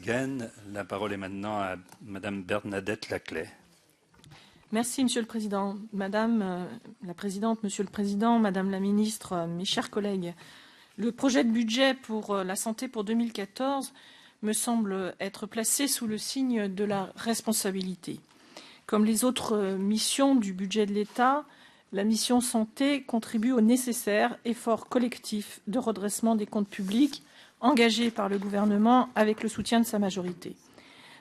Guen. La parole est maintenant à Madame Bernadette Laclais. Merci, Monsieur le Président. Madame la Présidente, Monsieur le Président, Madame la Ministre, mes chers collègues, le projet de budget pour la santé pour 2014 me semble être placé sous le signe de la responsabilité. Comme les autres missions du budget de l'État, la mission santé contribue au nécessaire effort collectif de redressement des comptes publics engagé par le gouvernement avec le soutien de sa majorité.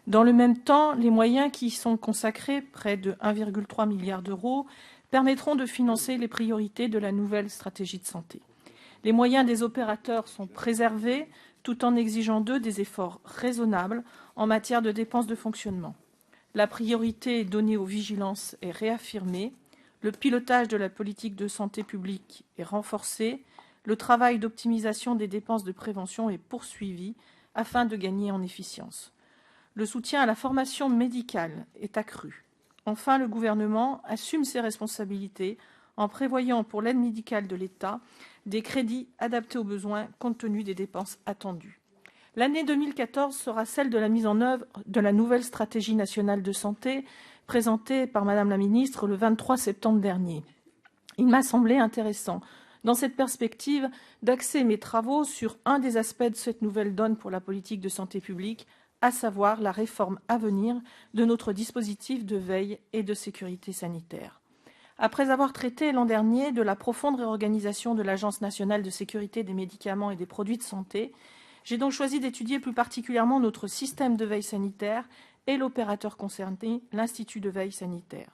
Dans le même temps, les moyens qui y sont consacrés, près de 1,3 milliard d'euros, permettront de financer les priorités de la nouvelle stratégie de santé. Les moyens des opérateurs sont préservés tout en exigeant d'eux des efforts raisonnables en matière de dépenses de fonctionnement. La priorité donnée aux vigilances est réaffirmée, le pilotage de la politique de santé publique est renforcé, le travail d'optimisation des dépenses de prévention est poursuivi afin de gagner en efficience. Le soutien à la formation médicale est accru. Enfin, le gouvernement assume ses responsabilités en prévoyant pour l'aide médicale de l'État des crédits adaptés aux besoins compte tenu des dépenses attendues. L'année 2014 sera celle de la mise en œuvre de la nouvelle stratégie nationale de santé présentée par Madame la Ministre le 23 septembre dernier. Il m'a semblé intéressant, dans cette perspective, d'axer mes travaux sur un des aspects de cette nouvelle donne pour la politique de santé publique, à savoir la réforme à venir de notre dispositif de veille et de sécurité sanitaire. Après avoir traité l'an dernier de la profonde réorganisation de l'Agence nationale de sécurité des médicaments et des produits de santé, j'ai donc choisi d'étudier plus particulièrement notre système de veille sanitaire et l'opérateur concerné, l'Institut de veille sanitaire.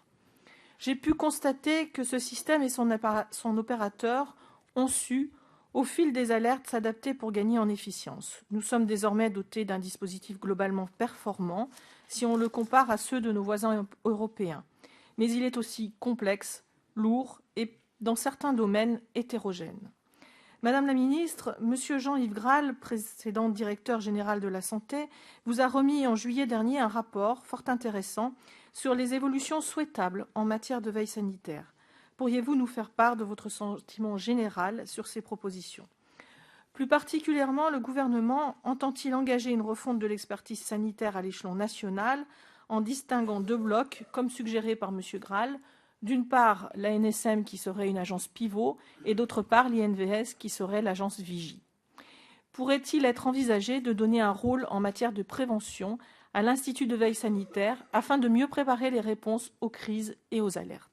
J'ai pu constater que ce système et son opérateur ont su, au fil des alertes, s'adapter pour gagner en efficience. Nous sommes désormais dotés d'un dispositif globalement performant si on le compare à ceux de nos voisins européens. Mais il est aussi complexe, lourd et, dans certains domaines, hétérogène. Madame la Ministre, Monsieur Jean-Yves Graal, précédent directeur général de la Santé, vous a remis en juillet dernier un rapport fort intéressant sur les évolutions souhaitables en matière de veille sanitaire. Pourriez-vous nous faire part de votre sentiment général sur ces propositions ? Plus particulièrement, le gouvernement entend-il engager une refonte de l'expertise sanitaire à l'échelon national en distinguant deux blocs, comme suggéré par M. Graal, d'une part l'ANSM qui serait une agence pivot et d'autre part l'INVS qui serait l'agence vigie. Pourrait-il être envisagé de donner un rôle en matière de prévention à l'Institut de veille sanitaire afin de mieux préparer les réponses aux crises et aux alertes ?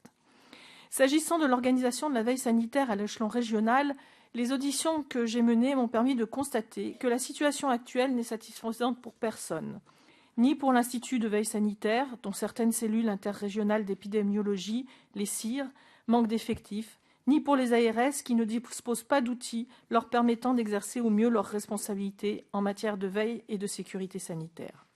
S'agissant de l'organisation de la veille sanitaire à l'échelon régional, les auditions que j'ai menées m'ont permis de constater que la situation actuelle n'est satisfaisante pour personne. Ni pour l'Institut de veille sanitaire, dont certaines cellules interrégionales d'épidémiologie, les CIR, manquent d'effectifs, ni pour les ARS qui ne disposent pas d'outils leur permettant d'exercer au mieux leurs responsabilités en matière de veille et de sécurité sanitaire.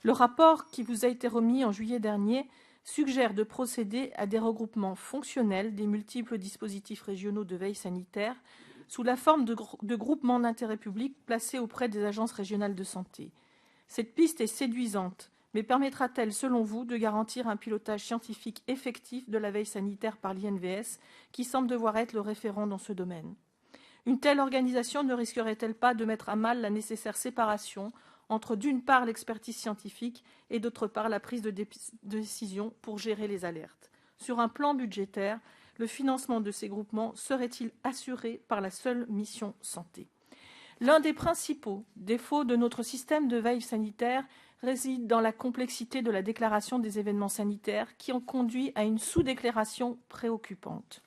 Le rapport qui vous a été remis en juillet dernier suggère de procéder à des regroupements fonctionnels des multiples dispositifs régionaux de veille sanitaire sous la forme de groupements d'intérêt public placés auprès des agences régionales de santé. Cette piste est séduisante, mais permettra-t-elle, selon vous, de garantir un pilotage scientifique effectif de la veille sanitaire par l'INVS, qui semble devoir être le référent dans ce domaine ? Une telle organisation ne risquerait-elle pas de mettre à mal la nécessaire séparation entre, d'une part, l'expertise scientifique et, d'autre part, la prise de décision pour gérer les alertes ? Sur un plan budgétaire, le financement de ces groupements serait-il assuré par la seule mission santé ? L'un des principaux défauts de notre système de veille sanitaire réside dans la complexité de la déclaration des événements sanitaires qui ont conduit à une sous-déclaration préoccupante.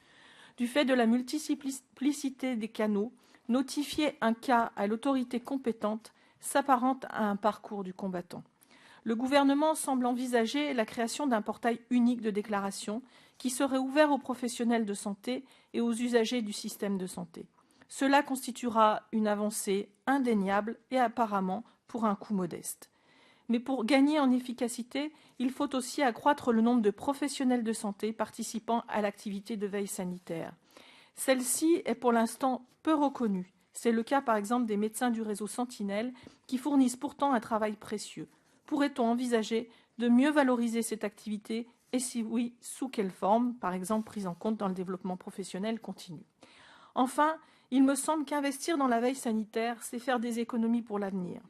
Du fait de la multiplicité des canaux, notifier un cas à l'autorité compétente s'apparente à un parcours du combattant. Le gouvernement semble envisager la création d'un portail unique de déclaration qui serait ouvert aux professionnels de santé et aux usagers du système de santé. Cela constituera une avancée indéniable et apparemment pour un coût modeste. Mais pour gagner en efficacité, il faut aussi accroître le nombre de professionnels de santé participant à l'activité de veille sanitaire. Celle-ci est pour l'instant peu reconnue. C'est le cas par exemple des médecins du réseau Sentinelle qui fournissent pourtant un travail précieux. Pourrait-on envisager de mieux valoriser cette activité et si oui, sous quelle forme, par exemple prise en compte dans le développement professionnel continu ? Enfin, il me semble qu'investir dans la veille sanitaire, c'est faire des économies pour l'avenir.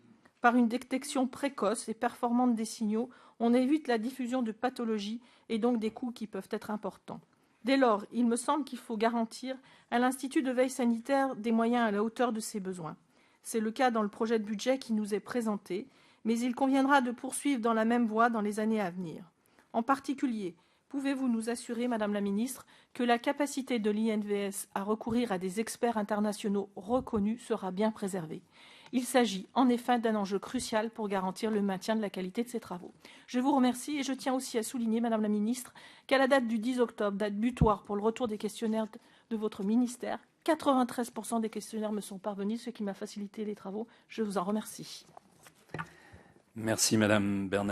Par une détection précoce et performante des signaux, on évite la diffusion de pathologies et donc des coûts qui peuvent être importants. Dès lors, il me semble qu'il faut garantir à l'Institut de veille sanitaire des moyens à la hauteur de ses besoins. C'est le cas dans le projet de budget qui nous est présenté, mais il conviendra de poursuivre dans la même voie dans les années à venir. En particulier, pouvez-vous nous assurer, Madame la Ministre, que la capacité de l'INVS à recourir à des experts internationaux reconnus sera bien préservée ? Il s'agit en effet d'un enjeu crucial pour garantir le maintien de la qualité de ces travaux. Je vous remercie et je tiens aussi à souligner, Madame la Ministre, qu'à la date du 10 octobre, date butoir pour le retour des questionnaires de votre ministère, 93% des questionnaires me sont parvenus, ce qui m'a facilité les travaux. Je vous en remercie. Merci Madame Bernadette.